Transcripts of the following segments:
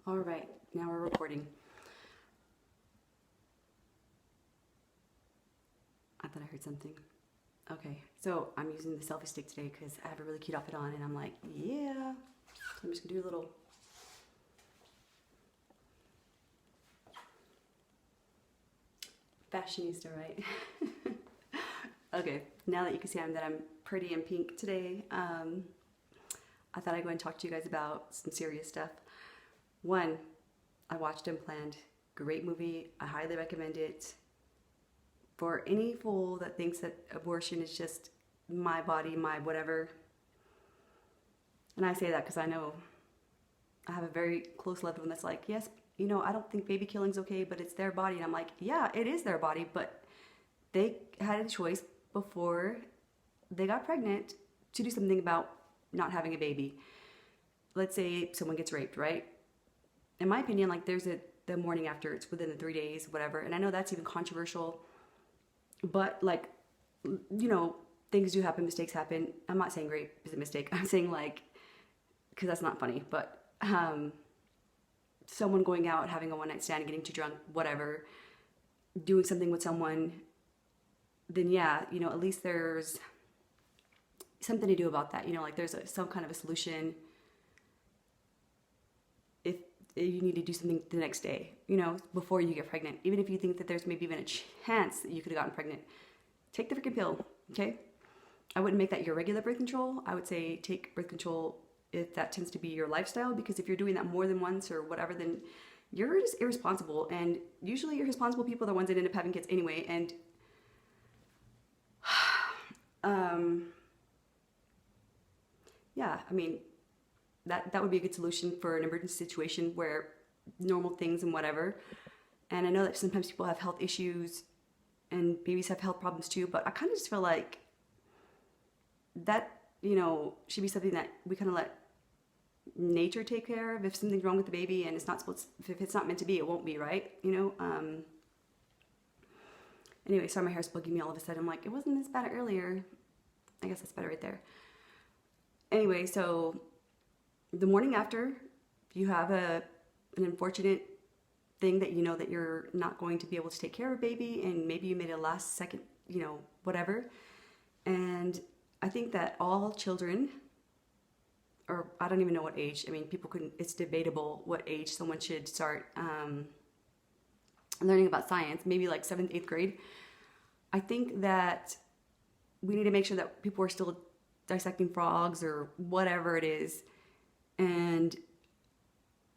All right, now we're recording. I thought I heard something. Okay, so I'm using the selfie stick today because I have a really cute outfit on, and I'm like, yeah. So I'm just gonna do a little. Fashionista, right? Okay, now that you can see that I'm pretty in pink today, I thought I'd go and talk to you guys about some serious stuff. One, I watched Unplanned. Great movie. I highly recommend it. For any fool that thinks that abortion is just my body, my whatever. And I say that because I know I have a very close loved one that's like, yes, I don't think baby killing's okay, but it's their body. And I'm like, yeah, it is their body, but they had a choice before they got pregnant to do something about not having a baby. Let's say someone gets raped, right? In my opinion, like the morning after, it's within the 3 days, whatever. And I know that's even controversial, but like, things do happen, mistakes happen. I'm not saying rape is a mistake. I'm saying because that's not funny, but someone going out, having a one night stand, getting too drunk, whatever, doing something with someone, then yeah, at least there's something to do about that. There's some kind of a solution if you need to do something the next day, before you get pregnant. Even if you think that there's maybe even a chance that you could have gotten pregnant, take the freaking pill, okay? I wouldn't make that your regular birth control. I would say take birth control if that tends to be your lifestyle, because if you're doing that more than once or whatever, then you're just irresponsible. And usually irresponsible people are the ones that end up having kids anyway. And yeah, I mean, that would be a good solution for an emergency situation where normal things and whatever. And I know that sometimes people have health issues and babies have health problems too, but I kind of just feel like that, should be something that we kind of let nature take care of. If something's wrong with the baby and it's not supposed, if it's not meant to be, it won't be, right? Anyway, sorry, my hair's bugging me all of a sudden. I'm like, it wasn't this bad earlier. I guess that's better right there. Anyway, so the morning after, if you have an unfortunate thing that that you're not going to be able to take care of a baby, and maybe you made a last second, whatever. And I think that all children, or I don't even know what age, I mean, it's debatable what age someone should start learning about science, maybe like 7th, 8th grade. I think that we need to make sure that people are still dissecting frogs or whatever it is. And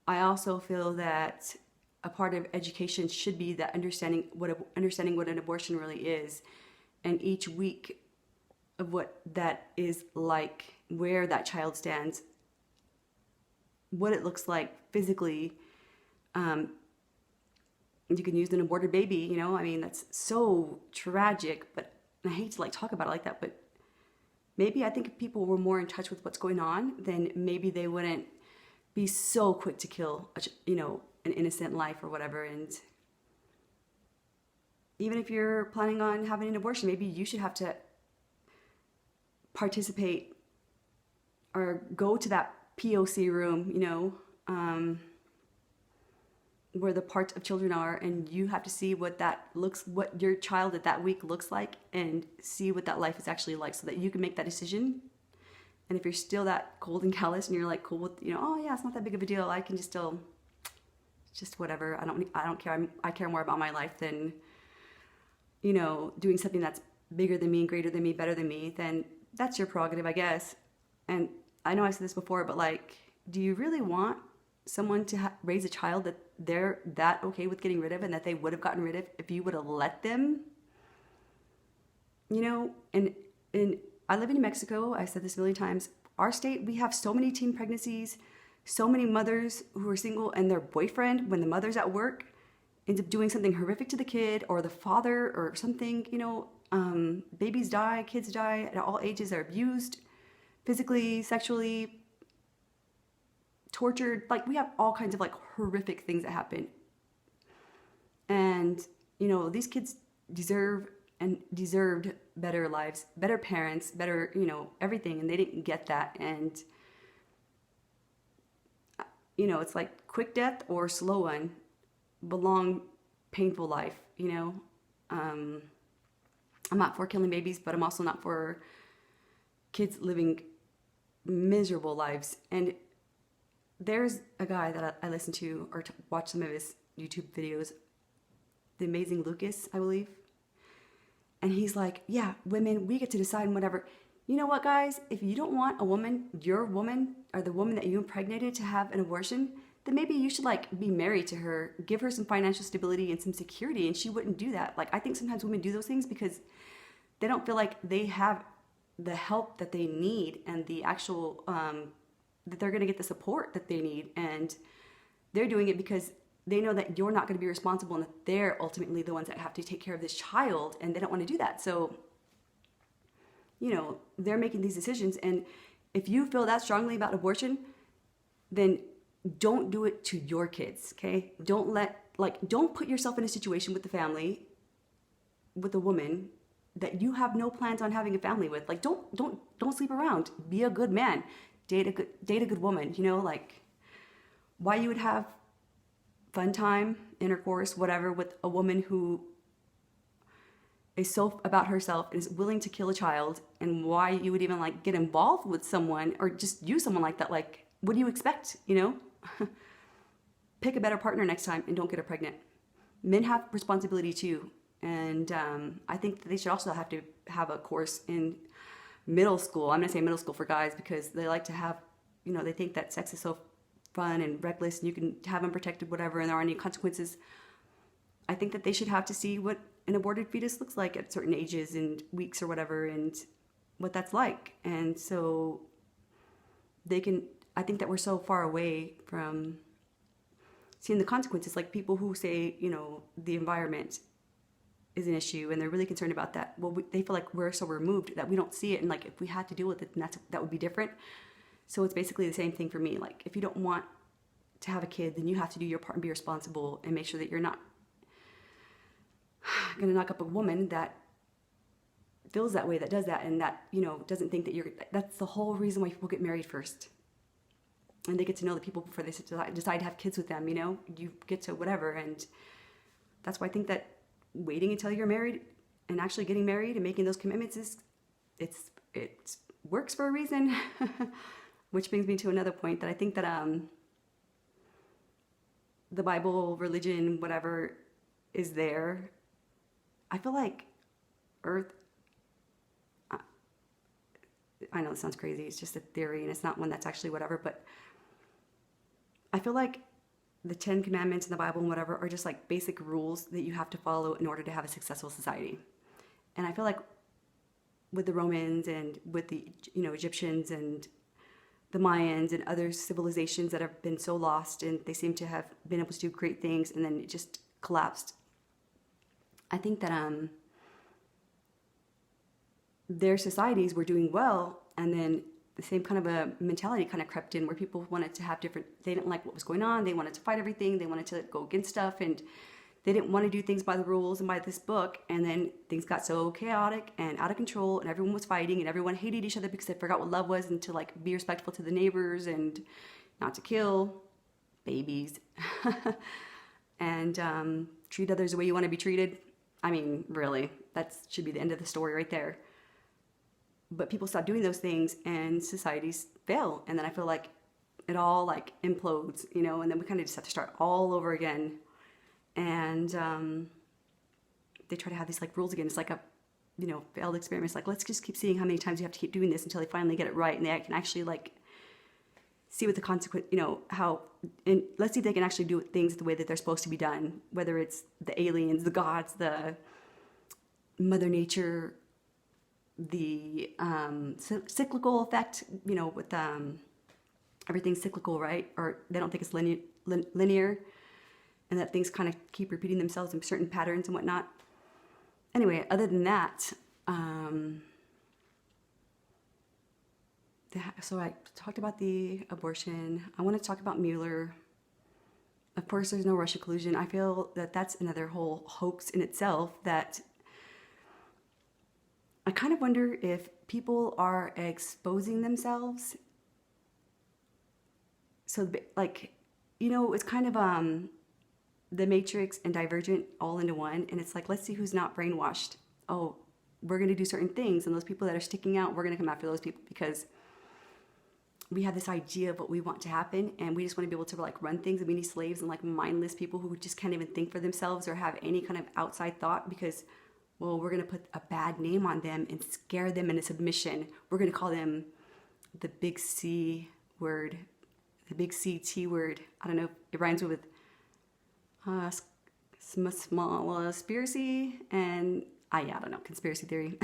I also feel that a part of education should be that understanding what an abortion really is, and each week of what that is like, where that child stands, what it looks like physically. You can use an aborted baby, I mean, that's so tragic, but I hate to talk about it like that, but maybe I think if people were more in touch with what's going on, then maybe they wouldn't be so quick to kill, an innocent life or whatever. And even if you're planning on having an abortion, maybe you should have to participate or go to that POC room, where the parts of children are, and you have to see what your child at that week looks like, and see what that life is actually like, so that you can make that decision. And if you're still that cold and callous and you're like cool with, oh yeah, it's not that big of a deal, I can just whatever, I don't care, I care more about my life than doing something that's bigger than me and greater than me, better than me, then that's your prerogative, I guess. And I know I said this before, but do you really want someone to raise a child that they're that okay with getting rid of, and that they would have gotten rid of if you would have let them? And I live in New Mexico. I said this a million times. Our state, we have so many teen pregnancies, so many mothers who are single, and their boyfriend, when the mother's at work, ends up doing something horrific to the kid or the father or something. Babies die, kids die at all ages. They're abused physically, sexually, tortured. We have all kinds of horrific things that happen. And these kids deserved better lives, better parents, better everything, and they didn't get that. And it's like quick death or slow one, but long, painful life, I'm not for killing babies, but I'm also not for kids living miserable lives. And there's a guy that I listen to or watch some of his YouTube videos, The Amazing Lucas, I believe. And he's like, yeah, women, we get to decide whatever. You know what, guys? If you don't want a woman, your woman, or the woman that you impregnated to have an abortion, then maybe you should like be married to her, give her some financial stability and some security, and she wouldn't do that. Like, I think sometimes women do those things because they don't feel like they have the help that they need and the actual, that they're going to get the support that they need. And they're doing it because they know that you're not going to be responsible and that they're ultimately the ones that have to take care of this child, and they don't want to do that. So, they're making these decisions. And if you feel that strongly about abortion, then don't do it to your kids, okay? Don't put yourself in a situation with the family, with a woman that you have no plans on having a family with. Like, don't sleep around. Be a good man. Date a good woman. Why you would have fun time, intercourse, whatever, with a woman who is so about herself and is willing to kill a child, and why you would even like get involved with someone or just use someone like that. Like, what do you expect? Pick a better partner next time and don't get her pregnant. Men have responsibility too. And I think that they should also have to have a course in middle school. I'm going to say middle school for guys because they like to have, they think that sex is so fun and reckless and you can have unprotected whatever and there aren't any consequences. I think that they should have to see what an aborted fetus looks like at certain ages and weeks or whatever, and what that's like. And so I think that we're so far away from seeing the consequences. Like people who say, the environment is an issue and they're really concerned about that. Well, they feel like we're so removed that we don't see it. And like, if we had to deal with it, then that would be different. So it's basically the same thing for me. Like, if you don't want to have a kid, then you have to do your part and be responsible and make sure that you're not going to knock up a woman that feels that way, that does that, and that, doesn't think that that's the whole reason why people get married first. And they get to know the people before they decide to have kids with them, you get to whatever. And that's why I think that waiting until you're married and actually getting married and making those commitments it works for a reason. Which brings me to another point that I think that the Bible, religion, whatever is there. I feel like Earth, I know it sounds crazy, it's just a theory and it's not one that's actually whatever, but I feel like the 10 Commandments in the Bible and whatever are just like basic rules that you have to follow in order to have a successful society. And I feel like with the Romans and with the Egyptians and the Mayans and other civilizations that have been so lost and they seem to have been able to do great things and then it just collapsed. I think that their societies were doing well, and then the same kind of a mentality kind of crept in where people wanted to have they didn't like what was going on, they wanted to fight everything, they wanted to go against stuff, and they didn't want to do things by the rules and by this book. And then things got so chaotic and out of control and everyone was fighting and everyone hated each other because they forgot what love was and to like be respectful to the neighbors and not to kill babies and treat others the way you want to be treated. I mean, really, that should be the end of the story right there. But people stop doing those things and societies fail. And then I feel like it all like implodes, and then we kind of just have to start all over again. And they try to have these like rules again. It's like a, failed experiment. It's like, let's just keep seeing how many times you have to keep doing this until they finally get it right. And they can actually like see what the consequence, and let's see if they can actually do things the way that they're supposed to be done, whether it's the aliens, the gods, the Mother Nature, the cyclical effect, with everything's cyclical, right? Or they don't think it's linear, and that things kind of keep repeating themselves in certain patterns and whatnot. Anyway, other than that, so I talked about the abortion. I want to talk about Mueller. Of course, there's no Russia collusion. I feel that that's another whole hoax in itself, that I kind of wonder if people are exposing themselves. So like it's kind of The Matrix and Divergent all into one. And it's like, let's see who's not brainwashed. Oh, we're going to do certain things. And those people that are sticking out, we're going to come after those people because we have this idea of what we want to happen. And we just want to be able to like run things and be slaves and like mindless people who just can't even think for themselves or have any kind of outside thought because, well, we're going to put a bad name on them and scare them into submission. We're going to call them the big C word, the big CT word. I don't know if it rhymes with small conspiracy and I don't know, conspiracy theory.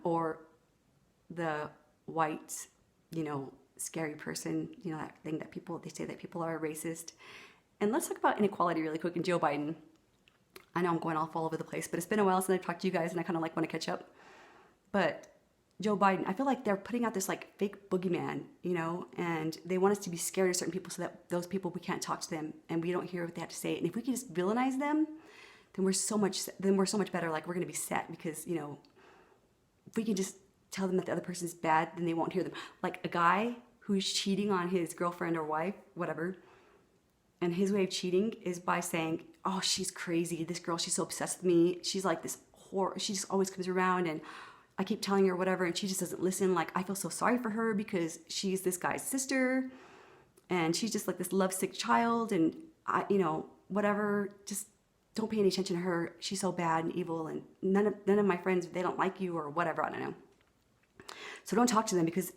Or the white, scary person, that thing that they say that people are racist. And let's talk about inequality really quick and Joe Biden. I know I'm going off all over the place, but it's been a while since I've talked to you guys and I kind of like want to catch up. But Joe Biden, I feel like they're putting out this like fake boogeyman, and they want us to be scared of certain people so that those people, we can't talk to them and we don't hear what they have to say. And if we can just villainize them, then we're so much better. Like we're going to be set because, if we can just tell them that the other person's bad, then they won't hear them. Like a guy who's cheating on his girlfriend or wife, whatever. And his way of cheating is by saying, oh, she's crazy. This girl, she's so obsessed with me. She's like this whore. She just always comes around and I keep telling her whatever and she just doesn't listen. Like I feel so sorry for her because she's this guy's sister and she's just like this lovesick child and whatever, just don't pay any attention to her. She's so bad and evil and none of my friends, they don't like you or whatever, I don't know. So don't talk to them because,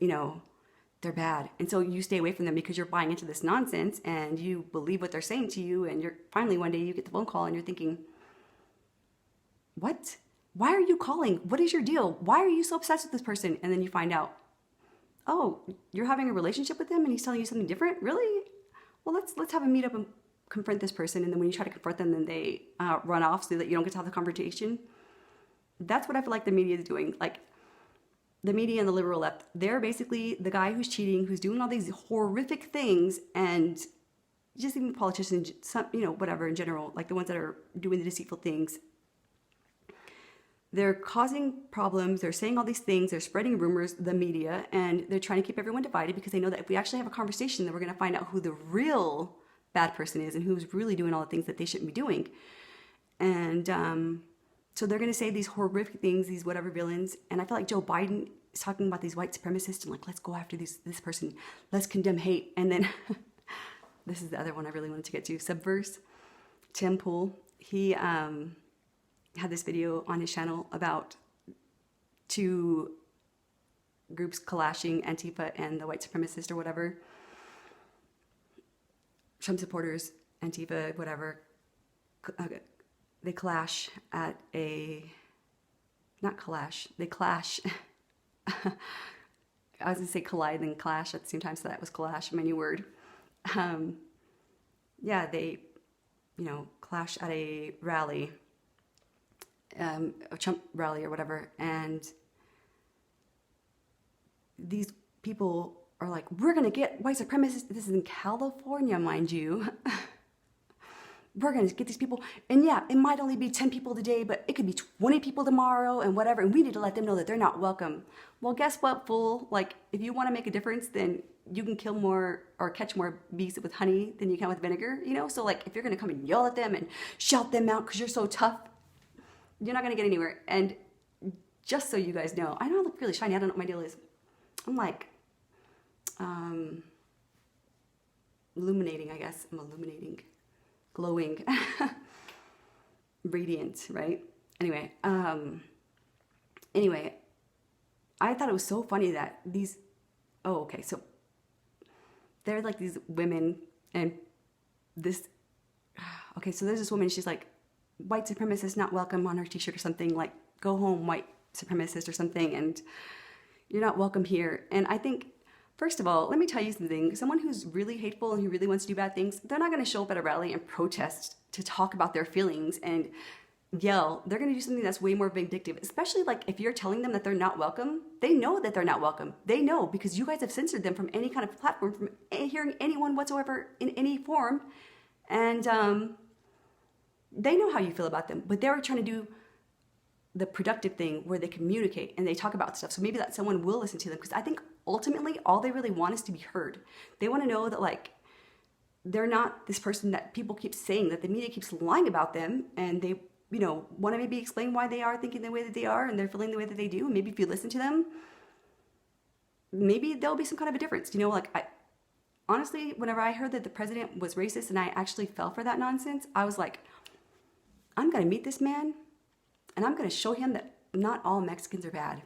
they're bad. And so you stay away from them because you're buying into this nonsense and you believe what they're saying to you. And you're finally one day you get the phone call and you're thinking, what? Why are you calling? What is your deal? Why are you so obsessed with this person? And then you find out, oh, you're having a relationship with him and he's telling you something different? Really? Well, let's have a meet up and confront this person. And then when you try to confront them, then they run off so that you don't get to have the conversation. That's what I feel like the media is doing. Like the media and the liberal left, they're basically the guy who's cheating, who's doing all these horrific things, and just even politicians, some, whatever in general, like the ones that are doing the deceitful things. They're causing problems. They're saying all these things. They're spreading rumors, the media, and they're trying to keep everyone divided because they know that if we actually have a conversation, then we're going to find out who the real bad person is and who's really doing all the things that they shouldn't be doing. And so they're going to say these horrific things, these whatever villains. And I feel like Joe Biden is talking about these white supremacists and like, let's go after this person. Let's condemn hate. And then this is the other one I really wanted to get to. Subverse, Tim Pool. He had this video on his channel about two groups clashing, Antifa and the white supremacist or whatever. Trump supporters, Antifa, whatever. They clash at not clash, they clash. I was going to say collide and clash at the same time, so that was clash, my new word. They, clash at a rally, a Trump rally or whatever, and these people are like, we're going to get white supremacists. This is in California, mind you. We're going to get these people. And yeah, it might only be 10 people today, but it could be 20 people tomorrow and whatever. And we need to let them know that they're not welcome. Well, guess what, fool? Like, if you want to make a difference, then you can kill more or catch more bees with honey than you can with vinegar, So, like, if you're going to come and yell at them and shout them out because you're so tough, you're not going to get anywhere. And just so you guys know, I know I look really shiny. I don't know what my deal is. I'm like, illuminating, I guess. I'm illuminating. Glowing, radiant, right? Anyway, I thought it was so funny that so they're like these women and this, so there's this woman, she's like, white supremacist not welcome on her t-shirt or something, like, go home, white supremacist or something, and you're not welcome here. And I think, first of all, let me tell you something. Someone who's really hateful and who really wants to do bad things, they're not going to show up at a rally and protest to talk about their feelings and yell. They're going to do something that's way more vindictive, especially like if you're telling them that they're not welcome. They know that they're not welcome. They know because you guys have censored them from any kind of platform, from hearing anyone whatsoever in any form. And they know how you feel about them, but they're trying to do the productive thing where they communicate and they talk about stuff. So maybe that someone will listen to them, because I think ultimately all they really want is to be heard. They want to know that, like, they're not this person that people keep saying, that the media keeps lying about them, and they, want to maybe explain why they are thinking the way that they are and they're feeling the way that they do. And maybe if you listen to them, maybe there'll be some kind of a difference. Honestly, whenever I heard that the president was racist and I actually fell for that nonsense, I was like, I'm going to meet this man and I'm going to show him that not all Mexicans are bad.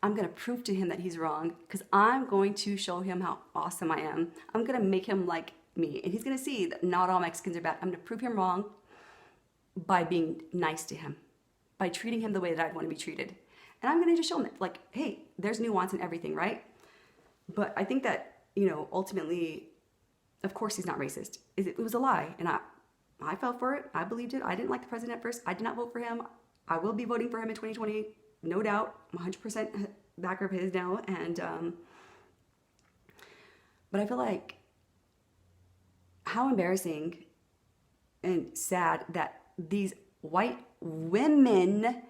I'm going to prove to him that he's wrong, because I'm going to show him how awesome I am. I'm going to make him like me, and he's going to see that not all Mexicans are bad. I'm going to prove him wrong by being nice to him, by treating him the way that I'd want to be treated. And I'm going to just show him that, like, hey, there's nuance in everything, right? But I think that, ultimately, of course he's not racist. It was a lie, and I fell for it. I believed it. I didn't like the president at first. I did not vote for him. I will be voting for him in 2020, no doubt. I'm 100% backer of his now. And but I feel like how embarrassing and sad that these white women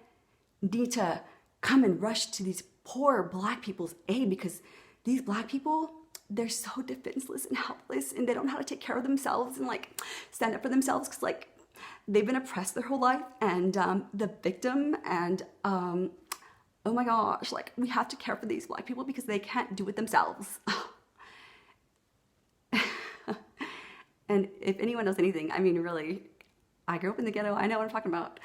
need to come and rush to these poor black people's aid, because these black people, they're so defenseless and helpless, and they don't know how to take care of themselves and like stand up for themselves, because like they've been oppressed their whole life, and the victim, and oh my gosh, like we have to care for these black people because they can't do it themselves. And if anyone knows anything, I mean, really, I grew up in the ghetto. I know what I'm talking about.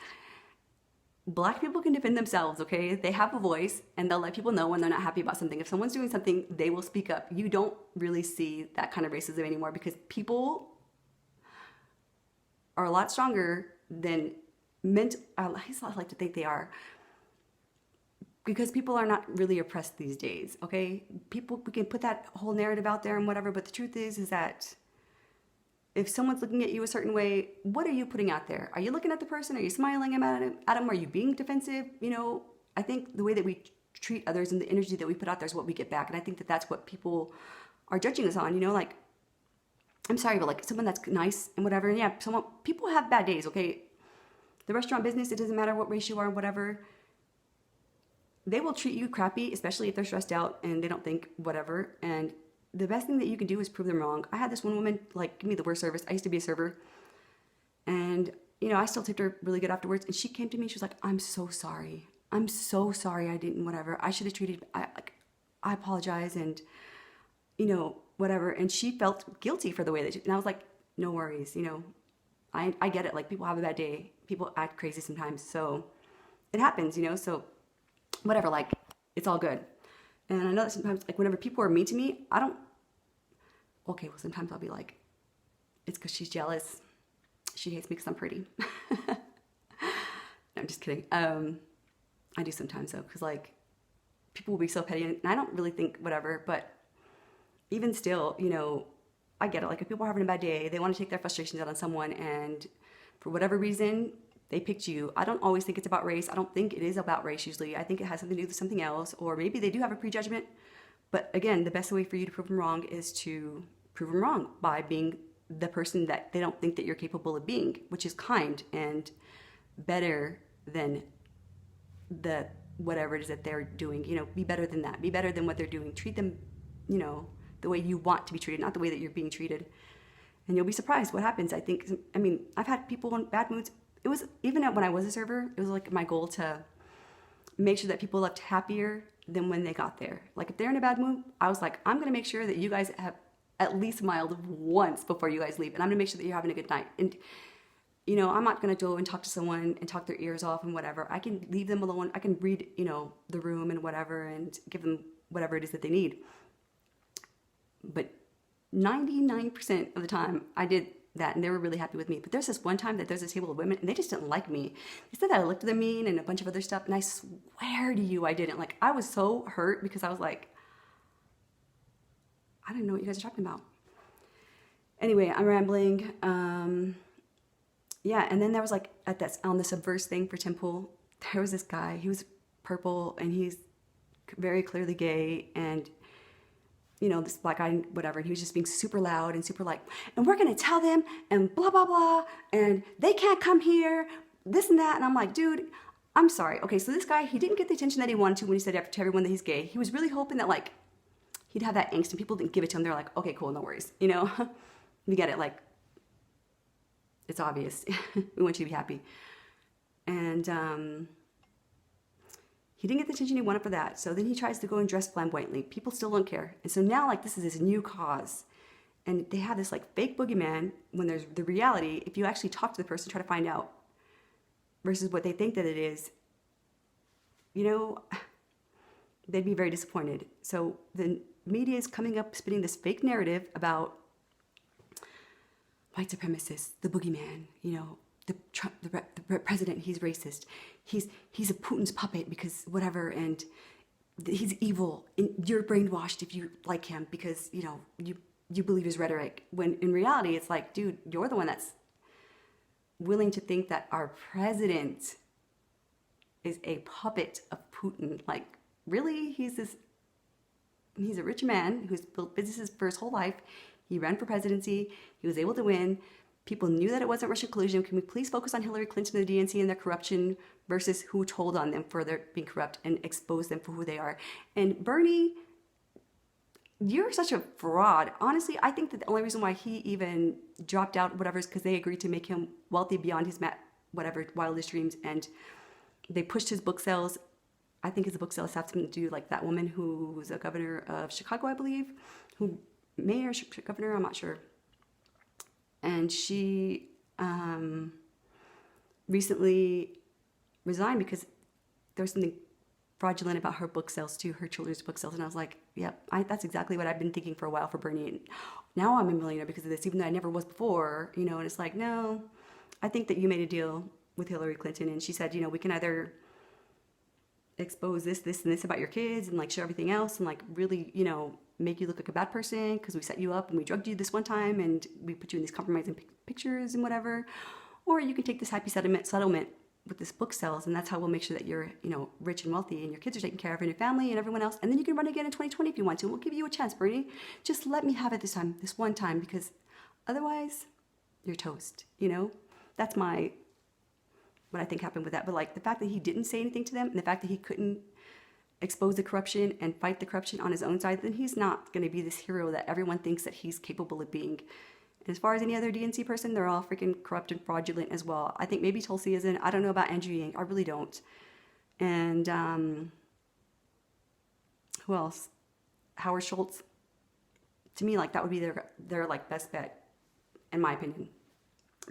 Black people can defend themselves, okay? They have a voice, and they'll let people know when they're not happy about something. If someone's doing something, they will speak up. You don't really see that kind of racism anymore, because people are a lot stronger than at least I like to think they are, because people are not really oppressed these days, okay? People, we can put that whole narrative out there and whatever, but the truth is that if someone's looking at you a certain way, what are you putting out there? Are you looking at the person? Are you smiling at them? Are you being defensive? I think the way that we treat others and the energy that we put out there is what we get back. And I think that that's what people are judging us on, like, I'm sorry, but like someone that's nice and whatever. And yeah, people have bad days, okay? The restaurant business, it doesn't matter what race you are, whatever. They will treat you crappy, especially if they're stressed out and they don't think whatever. And the best thing that you can do is prove them wrong. I had this one woman like give me the worst service. I used to be a server, and I still tipped her really good afterwards. And she came to me and she was like, "I'm so sorry. I'm so sorry. I didn't whatever. I should have treated. I apologize, and whatever." And she felt guilty for the way that and I was like, "No worries. I get it. Like, people have a bad day. People act crazy sometimes. So it happens. So whatever. Like, it's all good." And I know that sometimes, like, whenever people are mean to me, well, sometimes I'll be like, it's because she's jealous. She hates me because I'm pretty. No, I'm just kidding. I do sometimes, though, because, like, people will be so petty, and I don't really think whatever, but even still, I get it. Like, if people are having a bad day, they want to take their frustrations out on someone, and for whatever reason, they picked you. I don't always think it's about race. I don't think it is about race usually. I think it has something to do with something else, or maybe they do have a prejudgment. But again, the best way for you to prove them wrong is to prove them wrong by being the person that they don't think that you're capable of being, which is kind and better than the whatever it is that they're doing. Be better than that. Be better than what they're doing. Treat them, the way you want to be treated, not the way that you're being treated. And you'll be surprised what happens. I've had people in bad moods. It was, even when I was a server, it was like my goal to make sure that people left happier than when they got there. Like, if they're in a bad mood, I was like, I'm going to make sure that you guys have at least smiled once before you guys leave. And I'm going to make sure that you're having a good night. And, I'm not going to go and talk to someone and talk their ears off and whatever. I can leave them alone. I can read, the room and whatever, and give them whatever it is that they need. But 99% of the time, I did that, and they were really happy with me. But there's this one time that there's a table of women, and they just didn't like me. They said that I looked at them mean and a bunch of other stuff, and I swear to you, I didn't. Like, I was so hurt because I was like, I didn't know what you guys are talking about. Anyway, I'm rambling. Yeah, and then there was like on the Subverse thing for Temple, there was this guy. He was purple, and he's very clearly gay, and this black guy, whatever, and he was just being super loud and super like, and we're going to tell them, and blah, blah, blah, and they can't come here, this and that. And I'm like, dude, I'm sorry. Okay, so this guy, he didn't get the attention that he wanted to when he said to everyone that he's gay. He was really hoping that, like, he'd have that angst, and people didn't give it to him. They're like, okay, cool, no worries. We get it. Like, It's obvious. We want you to be happy. And he didn't get the attention he wanted for that. So then he tries to go and dress flamboyantly. People still don't care. And so now, like, this is this new cause. And they have this, like, fake boogeyman when there's the reality. If you actually talk to the person, try to find out versus what they think that it is, you know, they'd be very disappointed. So the media is coming up, spinning this fake narrative about white supremacists, the boogeyman, you know, the Trump, the president, he's racist. He's a Putin's puppet because whatever, and he's evil. And you're brainwashed if you like him because, you know, you believe his rhetoric. When in reality, it's like, dude, you're the one that's willing to think that our president is a puppet of Putin. Like, really? He's a rich man who's built businesses for his whole life. He ran for presidency. He was able to win. People knew that it wasn't Russian collusion. Can we please focus on Hillary Clinton and the DNC and their corruption versus who told on them for their being corrupt and expose them for who they are? And Bernie, you're such a fraud. Honestly, I think that the only reason why he even dropped out, whatever, is because they agreed to make him wealthy beyond his wildest dreams, and they pushed his book sales. I think his book sales have something to do like that woman who was a governor of Chicago, I believe, who mayor, governor, I'm not sure. And she recently resigned because there was something fraudulent about her book sales too, her children's book sales. And I was like, yep, that's exactly what I've been thinking for a while for Bernie. And now I'm a millionaire because of this, even though I never was before, you know. And it's like, no, I think that you made a deal with Hillary Clinton. And she said, you know, we can either expose this, and this about your kids and like show everything else and like really, you know, make you look like a bad person because we set you up and we drugged you this one time and we put you in these compromising pictures and whatever. Or you can take this happy settlement with this book sales, and that's how we'll make sure that you're, you know, rich and wealthy and your kids are taken care of and your family and everyone else. And then you can run again in 2020 if you want to. We'll give you a chance, Bernie. Just let me have it this one time, because otherwise you're toast, you know? That's what I think happened with that. But like the fact that he didn't say anything to them and the fact that he couldn't expose the corruption and fight the corruption on his own side, then he's not going to be this hero that everyone thinks that he's capable of being. And as far as any other DNC person, they're all freaking corrupt and fraudulent as well. I think maybe Tulsi isn't. I don't know about Andrew Yang. I really don't. And who else? Howard Schultz. To me, like, that would be their like best bet, in my opinion.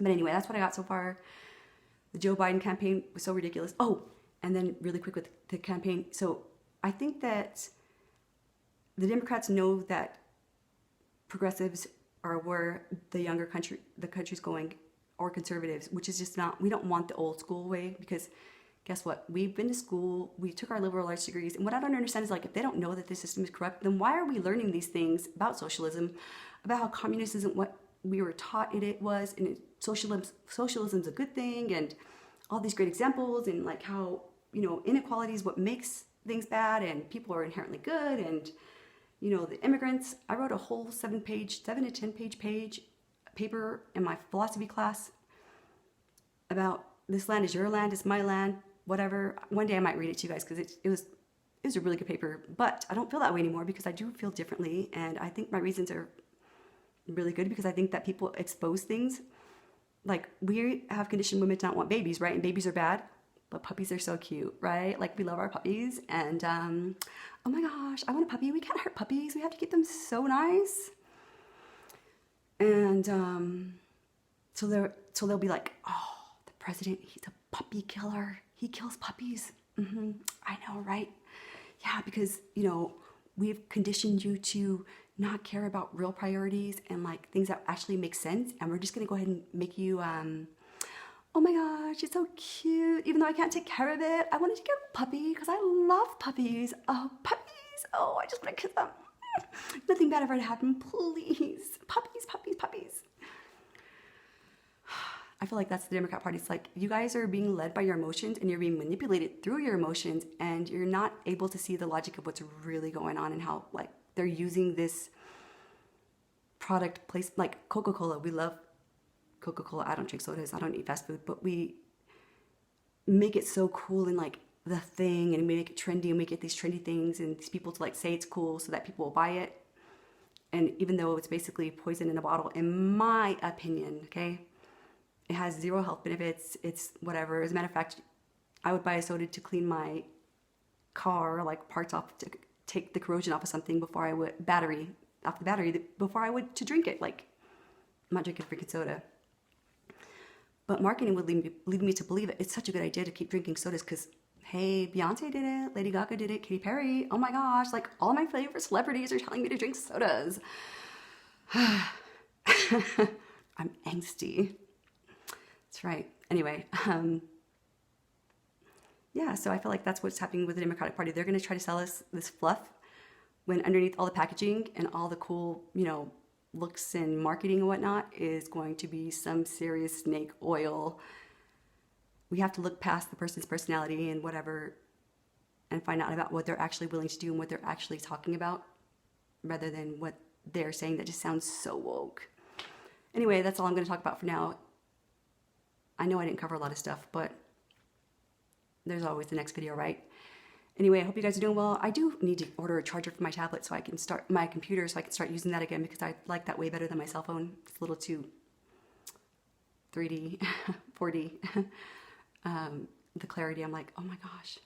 But anyway, that's what I got so far. The Joe Biden campaign was so ridiculous. Oh, and then really quick with the campaign. So I think that the Democrats know that progressives are where the country's going, or conservatives, which is just not, we don't want the old school way, because guess what? We've been to school, we took our liberal arts degrees, and what I don't understand is, like, if they don't know that the system is corrupt, then why are we learning these things about about how communism isn't what we were taught it was, and socialism's a good thing, and all these great examples, and like how, you know, inequality is what makes things bad, and people are inherently good, and, you know, the immigrants. I wrote a whole 7 to 10 page paper in my philosophy class about this land is your land, it's my land, whatever. One day I might read it to you guys, because it was a really good paper. But I don't feel that way anymore, because I do feel differently, and I think my reasons are really good, because I think that people expose things. Like, we have conditioned women to not want babies, right? And babies are bad, but puppies are so cute, right? Like, we love our puppies, and oh my gosh, I want a puppy. We can't hurt puppies. We have to keep them so nice. And so they'll be like, oh, the president, he's a puppy killer. He kills puppies. I know, right? Yeah, because, you know, we've conditioned you to not care about real priorities and like things that actually make sense, and we're just gonna go ahead and make you oh my gosh, it's so cute. Even though I can't take care of it, I wanted to get a puppy because I love puppies. Oh, puppies. Oh, I just want to kiss them. Nothing bad ever to happen. Please. Puppies, puppies, puppies. I feel like that's the Democrat Party. It's like, you guys are being led by your emotions, and you're being manipulated through your emotions, and you're not able to see the logic of what's really going on and how, like, they're using this product place, like Coca-Cola. We love Coca-Cola. I don't drink sodas. I don't eat fast food, but we make it so cool and like the thing, and we make it trendy, and we get these trendy things and these people to like say it's cool so that people will buy it. And even though it's basically poison in a bottle, in my opinion, okay, It has zero health benefits. It's whatever. As a matter of fact, I would buy a soda to clean my car, like parts off, to take the corrosion off of something before I would, off the battery, before I would to drink it. Like, I'm not drinking freaking soda. But marketing would lead me to believe it's such a good idea to keep drinking sodas because, hey, Beyonce did it, Lady Gaga did it, Katy Perry, oh my gosh, like all my favorite celebrities are telling me to drink sodas. I'm angsty. That's right. Anyway, yeah, so I feel like that's what's happening with the Democratic Party. They're going to try to sell us this fluff when underneath all the packaging and all the cool, looks and marketing and whatnot is going to be some serious snake oil. We have to look past the person's personality and whatever and find out about what they're actually willing to do and what they're actually talking about rather than what they're saying that just sounds so woke. Anyway, that's all I'm going to talk about for now. I know I didn't cover a lot of stuff, but there's always the next video, right? Anyway, I hope you guys are doing well. I do need to order a charger for my tablet so I can start my computer so I can start using that again because I like that way better than my cell phone. It's a little too 3D, 4D. The clarity, I'm like, oh my gosh.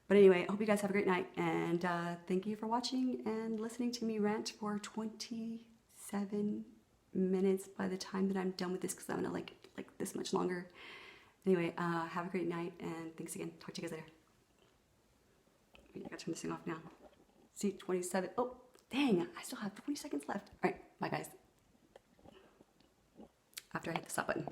But anyway, I hope you guys have a great night and thank you for watching and listening to me rant for 27 minutes by the time that I'm done with this because I'm gonna like this much longer. Anyway, have a great night and thanks again. Talk to you guys later. I gotta turn this thing off now. See, 27. Oh, dang, I still have 20 seconds left. All right, bye guys. After I hit the stop button.